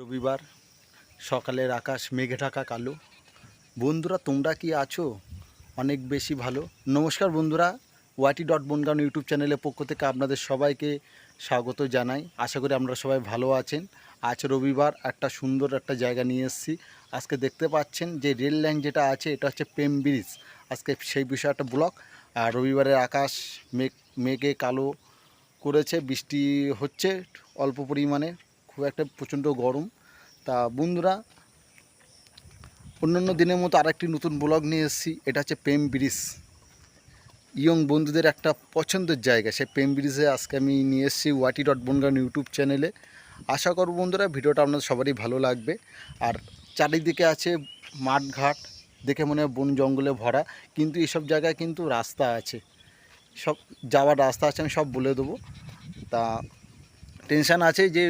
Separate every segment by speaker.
Speaker 1: রবিবার সকালের আকাশ মেঘে ঢাকা কালো। বন্ধুরা তোমরা কি আছো? অনেক বেশি ভালো। নমস্কার বন্ধুরা, ওয়াটি.বনগাঁও ইউটিউব চ্যানেলের পক্ষ থেকে আপনাদের সবাইকে স্বাগত জানাই। আশা করি আপনারা সবাই ভালো আছেন। আজ রবিবার একটা সুন্দর একটা জায়গা নিয়ে এসেছি। আজকে দেখতে পাচ্ছেন যে রেল লাইন যেটা আছে এটা হচ্ছে প্রেম ব্রিজ। আজকে সেই বিষয়ে একটা ব্লগ। আর রবিবারের আকাশ মেঘে কালো করেছে, বৃষ্টি হচ্ছে অল্প পরিমাণে, খুব একটা প্রচণ্ড গরম। তা বন্ধুরা, অন্যান্য দিনের মতো আরেকটি নতুন ব্লগ নিয়ে এসেছি। এটা হচ্ছে প্রেম ব্রিজ, ইয়ং বন্ধুদের একটা পছন্দের জায়গা। সেই প্রেম ব্রিজে আজকে আমি নিয়ে এসেছি ওয়াটি.বনগাঁও ইউটিউব চ্যানেলে। আশা করব বন্ধুরা ভিডিওটা আপনাদের সবারই ভালো লাগবে। আর চারিদিকে আছে মাঠঘাট, দেখে মনে হয় বন জঙ্গলে ভরা, কিন্তু এইসব জায়গায় কিন্তু রাস্তা আছে, সব যাওয়ার রাস্তা আছে, আমি সব বলে দেবো। তা টেনশান আছে যে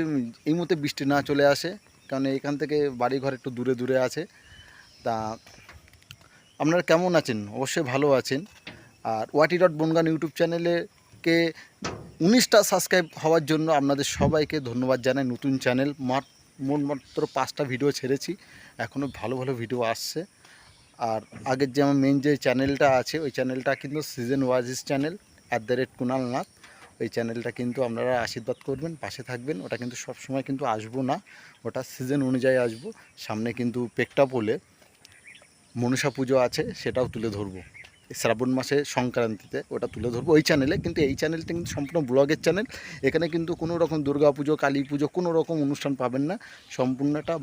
Speaker 1: এই মুহূর্তে বৃষ্টি না চলে আসে, কারণ এখান থেকে বাড়িঘর একটু দূরে দূরে আছে। তা আপনারা কেমন আছেন? অবশ্যই ভালো আছেন। আর ওয়াটি.বনগাঁও ইউটিউব চ্যানেলেকে 19টা সাবস্ক্রাইব হওয়ার জন্য আপনাদের সবাইকে ধন্যবাদ জানাই। নতুন চ্যানেল, মাত্র 5টা ভিডিও ছেড়েছি, এখনও ভালো ভালো ভিডিও আসছে। আর আগের যে আমার মেন যে চ্যানেলটা আছে ওই চ্যানেলটা কিন্তু season wise channel @Kunal Nath. ওই চ্যানেলটা কিন্তু আপনারা আশীর্বাদ করবেন, পাশে থাকবেন। ওটা কিন্তু সব সময় কিন্তু আসবো না, ওটা সিজন অনুযায়ী আসবো। সামনে কিন্তু পেকটাপোলে মনসা পুজো আছে, সেটাও তুলে ধরবো শ্রাবণ মাসে সংক্রান্তিতে, ওটা তুলে ধরবো ওই চ্যানেলে। কিন্তু এই চ্যানেলটা কিন্তু সম্পূর্ণ ব্লগের চ্যানেল। এখানে কিন্তু কোনো রকম দুর্গা পুজো, কালী পুজো, কোনো রকম অনুষ্ঠান পাবেন না। সম্পূর্ণ একটা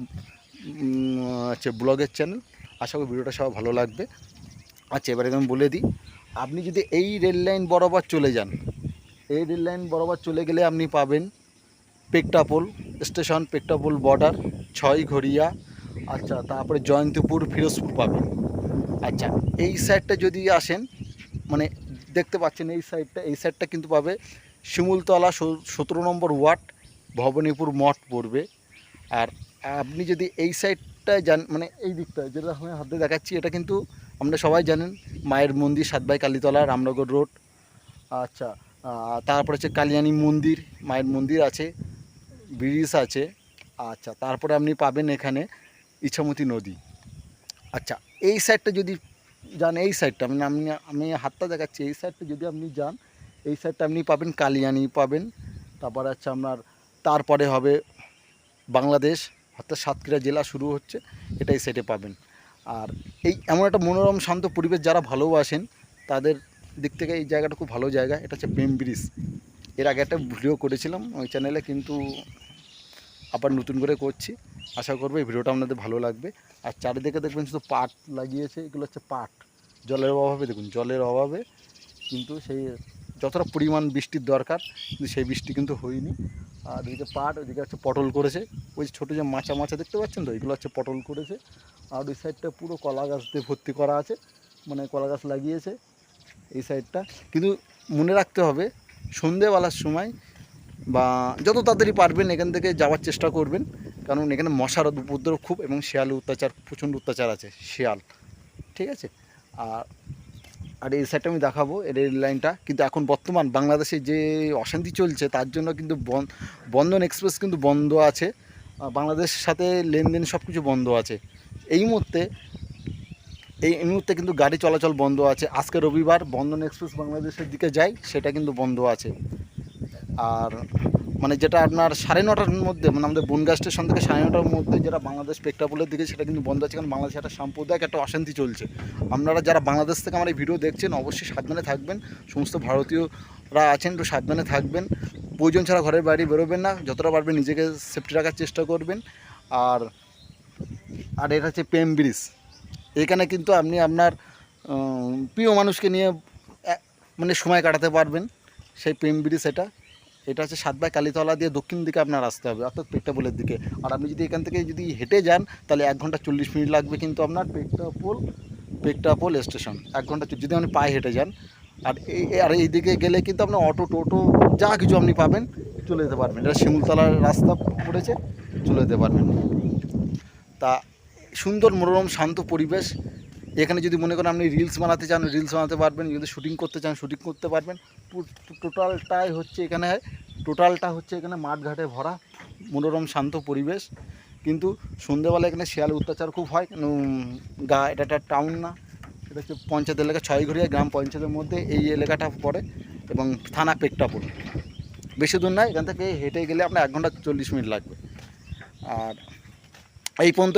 Speaker 1: হচ্ছে ব্লগের চ্যানেল। আশা করি ভিডিওটা সবাই ভালো লাগবে। আচ্ছা, এবারে আমি বলে দিই, আপনি যদি এই রেল লাইন বরাবর চলে যান, এই রেল লাইন বরাবর চলে গেলে আপনি পাবেন পেকটাপোল স্টেশন, পেকটাপোল বর্ডার, ছয়ঘরিয়া, আচ্ছা, তারপরে জয়ন্তপুর, ফিরোজপুর পাবেন। আচ্ছা, এই সাইডটা যদি আসেন, মানে দেখতে পাচ্ছেন এই সাইডটা কিন্তু পাবে শিমুলতলা 17 নম্বর ওয়ার্ড, ভবানীপুর মঠ পড়বে। আর আপনি যদি এই সাইডটায় যান, মানে এই দিকটা যেটা আমি হাতে দেখাচ্ছি, এটা কিন্তু আমরা সবাই জানেন মায়ের মন্দির, সাতবাই কালীতলা, রামনগর রোড। আচ্ছা, তারপরে হচ্ছে কালিয়ানী মন্দির, মায়ের মন্দির আছে, ব্রিজ আছে। আচ্ছা, তারপরে আপনি পাবেন এখানে ইছামতি নদী। আচ্ছা, এই সাইডটা যদি যান, এই সাইডটা মানে আমি হাতটা দেখাচ্ছি, এই সাইডটা যদি আপনি যান, এই সাইডটা আপনি পাবেন কালিয়ানি পাবেন। তারপরে হচ্ছে আপনার, তারপরে হবে বাংলাদেশ, অর্থাৎ সাতক্ষীরা জেলা শুরু হচ্ছে, এটা এই সাইডে পাবেন। আর এই এমন একটা মনোরম শান্ত পরিবেশ যারা ভালোবাসেন তাদের দিক থেকে এই জায়গাটা খুব ভালো জায়গা। এটা হচ্ছে প্রেম ব্রিজ। এর আগে একটা ভিডিও করেছিলাম ওই চ্যানেলে, কিন্তু আবার নতুন করে করছি। আশা করবো এই ভিডিওটা আপনাদের ভালো লাগবে। আর চারিদিকে দেখবেন শুধু পাট লাগিয়েছে, এগুলো হচ্ছে পাট। জলের অভাবে, দেখুন জলের অভাবে কিন্তু সেই যতটা পরিমাণ বৃষ্টির দরকার, কিন্তু সেই বৃষ্টি কিন্তু হয়নি। আর এদিকে পাট, ওইদিকে হচ্ছে পটল করেছে, ওই ছোটো যে মাচা মাচা দেখতে পাচ্ছেন তো, এগুলো হচ্ছে পটল করেছে। আর ওই সাইডটা পুরো কলা গাছ দিয়ে ভর্তি করা আছে, মানে কলা গাছ লাগিয়েছে এই সাইডটা। কিন্তু মনে রাখতে হবে সন্ধেবেলার সময় বা যত তাড়াতাড়ি পারবেন এখান থেকে যাওয়ার চেষ্টা করবেন, কারণ এখানে মশার উপদ্রব খুব, এবং শিয়াল অত্যাচার, প্রচণ্ড অত্যাচার আছে শিয়াল, ঠিক আছে। আর আর এই সাইডটা আমি দেখাবো এই রেল লাইনটা। কিন্তু এখন বর্তমান বাংলাদেশে যে অশান্তি চলছে তার জন্য কিন্তু বন্ধন এক্সপ্রেস কিন্তু বন্ধ আছে, বাংলাদেশের সাথে লেনদেন সব কিছু বন্ধ আছে এই মুহূর্তে কিন্তু গাড়ি চলাচল বন্ধ আছে। আজকে রবিবার, বন্ধন এক্সপ্রেস বাংলাদেশের দিকে যায়, সেটা কিন্তু বন্ধ আছে। আর মানে যেটা আপনার 9:30টার মধ্যে, মানে আমাদের বনগাঁ স্টেশন থেকে 9:30টার মধ্যে যেটা বাংলাদেশ পেকটাপোলের দিকে, সেটা কিন্তু বন্ধ আছে, কারণ বাংলাদেশে একটা সাম্প্রদায়িক একটা অশান্তি চলছে। আপনারা যারা বাংলাদেশ থেকে আমার এই ভিডিও দেখছেন অবশ্যই সাবধানে থাকবেন। সমস্ত ভারতীয়রা আছেন, একটু সাবধানে থাকবেন। প্রয়োজন ছাড়া ঘরের বাইরে বেরোবেন না, যতটা পারবেন নিজেকে সেফটি রাখার চেষ্টা করবেন। আর আর এটা হচ্ছে প্রেম ব্রিজ। এখানে কিন্তু আপনি আপনার প্রিয় মানুষকে নিয়ে মানে সময় কাটাতে পারবেন, সেই প্রেম ব্রিজ। এটা হচ্ছে সাতবাই কালীতলা দিয়ে দক্ষিণ দিকে আপনার আসতে হবে, অর্থাৎ পেকটাপোলের দিকে। আর আপনি যদি এখান থেকে যদি হেঁটে যান তাহলে 1 ঘন্টা 40 মিনিট লাগবে কিন্তু আপনার পেকটাপোল স্টেশন, 1 ঘন্টা যদি আপনি পায়ে হেঁটে যান। আর এই দিকে গেলে কিন্তু আপনার অটো টোটো যা কিছু আপনি পাবেন, চলে যেতে পারবেন। এটা শিমুলতলার রাস্তা পড়েছে, চলে যেতে পারবেন। তা সুন্দর মনোরম শান্ত পরিবেশ। এখানে যদি মনে করেন আপনি রিলস বানাতে চান, রিলস বানাতে পারবেন, যদি শুটিং করতে চান শুটিং করতে পারবেন। টোটালটা হচ্ছে এখানে মাঠঘাটে ভরা মনোরম শান্ত পরিবেশ। কিন্তু সন্ধ্যেবেলা এখানে শিয়ালের অত্যাচার খুব হয়। এটা একটা টাউন না, এটা হচ্ছে পঞ্চায়েত এলাকা, ছয়ঘরিয়া গ্রাম পঞ্চায়েতের মধ্যে এই এলাকাটা পড়ে এবং থানা পেট্টাপুর। বেশি দূর নয়, এখান থেকে হেঁটে গেলে আপনার 1 ঘন্টা 40 মিনিট লাগবে। আর এই পর্যন্ত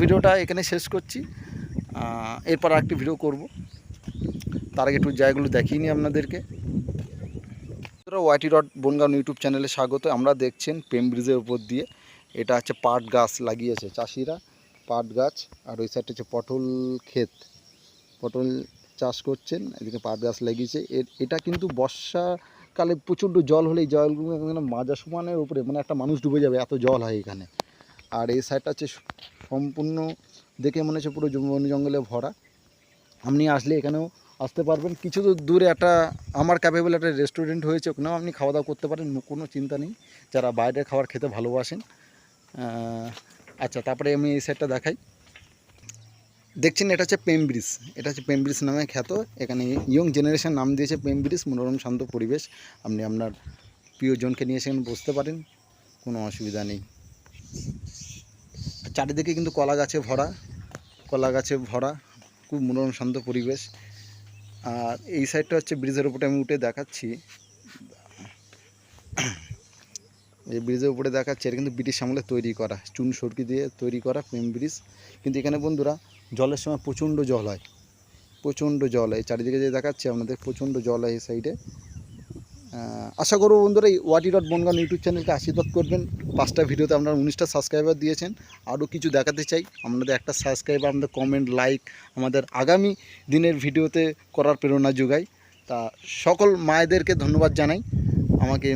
Speaker 1: ভিডিওটা এখানে শেষ করছি। এরপর আরেকটি ভিডিও করব, তার আগে একটু জায়গাগুলো দেখিয়ে নিই আপনাদেরকে। ওয়াইটি ডট বনগাঁও ইউটিউব চ্যানেলে স্বাগত। আমরা দেখছেন পেম ব্রিজের উপর দিয়ে, এটা হচ্ছে পাট গাছ লাগিয়েছে চাষিরা, পাট গাছ। আর ওই সাইডটা হচ্ছে পটল ক্ষেত, পটল চাষ করছেন, এদিকে পাট গাছ লাগিয়েছে। এটা কিন্তু বর্ষাকালে প্রচণ্ড জল হলে এই জলগুলো মাজা সমানের উপরে, মানে একটা মানুষ ডুবে যাবে, এত জল হয় এখানে। আর এই সাইডটা হচ্ছে সম্পূর্ণ দেখে মনে হচ্ছে পুরো বন জঙ্গলে ভরা। আপনি আসলে এখানেও আসতে পারবেন। কিছু দূরে একটা আমার ক্যাপেবল একটা রেস্টুরেন্ট হয়েছে, ওখানেও আপনি খাওয়া দাওয়া করতে পারেন, কোনো চিন্তা নেই যারা বাইরের খাবার খেতে ভালোবাসেন। আচ্ছা, তারপরে আমি এই সাইডটা দেখাই। দেখছেন এটা হচ্ছে পেম ব্রিজ, এটা হচ্ছে পেম ব্রিজ নামে খ্যাত। এখানে ইয়ং জেনারেশন নাম দিয়েছে পেম ব্রিজ। মনোরম শান্ত পরিবেশ, আপনি আপনার প্রিয়জনকে নিয়ে সেখানে বসতে পারেন, কোনো অসুবিধা নেই। চারিদিকে কিন্তু কলা গাছে ভরা, খুব মনোরম শান্ত পরিবেশ। আর এই সাইডটা হচ্ছে ব্রিজের উপরে আমি উঠে দেখাচ্ছি, এই ব্রিজের উপরে দেখাচ্ছি। এটা কিন্তু ব্রিটিশ আমলে তৈরি করা, চুন সরকি দিয়ে তৈরি করা পেম ব্রিজ। কিন্তু এখানে বন্ধুরা জলের সময় প্রচণ্ড জল হয়, চারিদিকে যে দেখাচ্ছে আপনাদের প্রচণ্ড জল হয় এই সাইডে। আশা করব বন্ধুরা এই ওয়াটি ডট বনগাঁও ইউটিউব চ্যানেলকে আশীর্বাদ করবেন। 5টা ভিডিওতে আপনারা 19টা সাবস্ক্রাইবার দিয়েছেন, আরও কিছু দেখাতে চাই। আপনাদের একটা সাবস্ক্রাইবার, আমাদের কমেন্ট, লাইক আমাদের আগামী দিনের ভিডিওতে করার প্রেরণা যোগায়। তা সকল মায়েদেরকে ধন্যবাদ জানাই আমাকে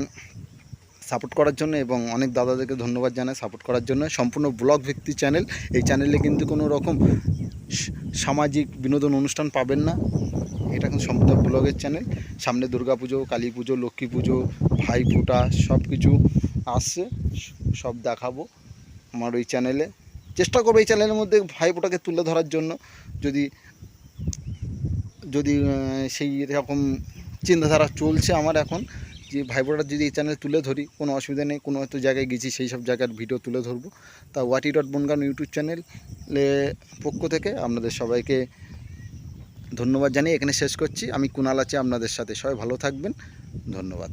Speaker 1: সাপোর্ট করার জন্য, এবং অনেক দাদাদেরকে ধন্যবাদ জানাই সাপোর্ট করার জন্য। সম্পূর্ণ ব্লগ ভিত্তিক চ্যানেল, এই চ্যানেলে কিন্তু কোনো রকম সামাজিক বিনোদন অনুষ্ঠান পাবেন না, এটা কিন্তু সম্পূর্ণ ব্লগের চ্যানেল। সামনে দুর্গাপুজো, কালী পুজো, লক্ষ্মী পুজো, ভাইফোঁটা সব কিছু আসছে, সব দেখাবো আমার ওই চ্যানেলে। চেষ্টা করবো এই চ্যানেলের মধ্যে ভাইফোঁটাকে তুলে ধরার জন্য, যদি সেই রকম চিন্তাধারা চলছে আমার এখন, যে ভাইফোঁটা যদি এই চ্যানেলে তুলে ধরি কোনো অসুবিধা নেই। কোনো হয়তো জায়গায় গেছি, সেই সব জায়গার ভিডিও তুলে ধরবো। তা ওয়াটি ডট বনগাঁও ইউটিউব চ্যানেলে পক্ষ থেকে আপনাদের সবাইকে ধন্যবাদ জানিয়ে এখানে শেষ করছি। আমি কুণাল আছি আপনাদের সাথে, সবাই ভালো থাকবেন, ধন্যবাদ।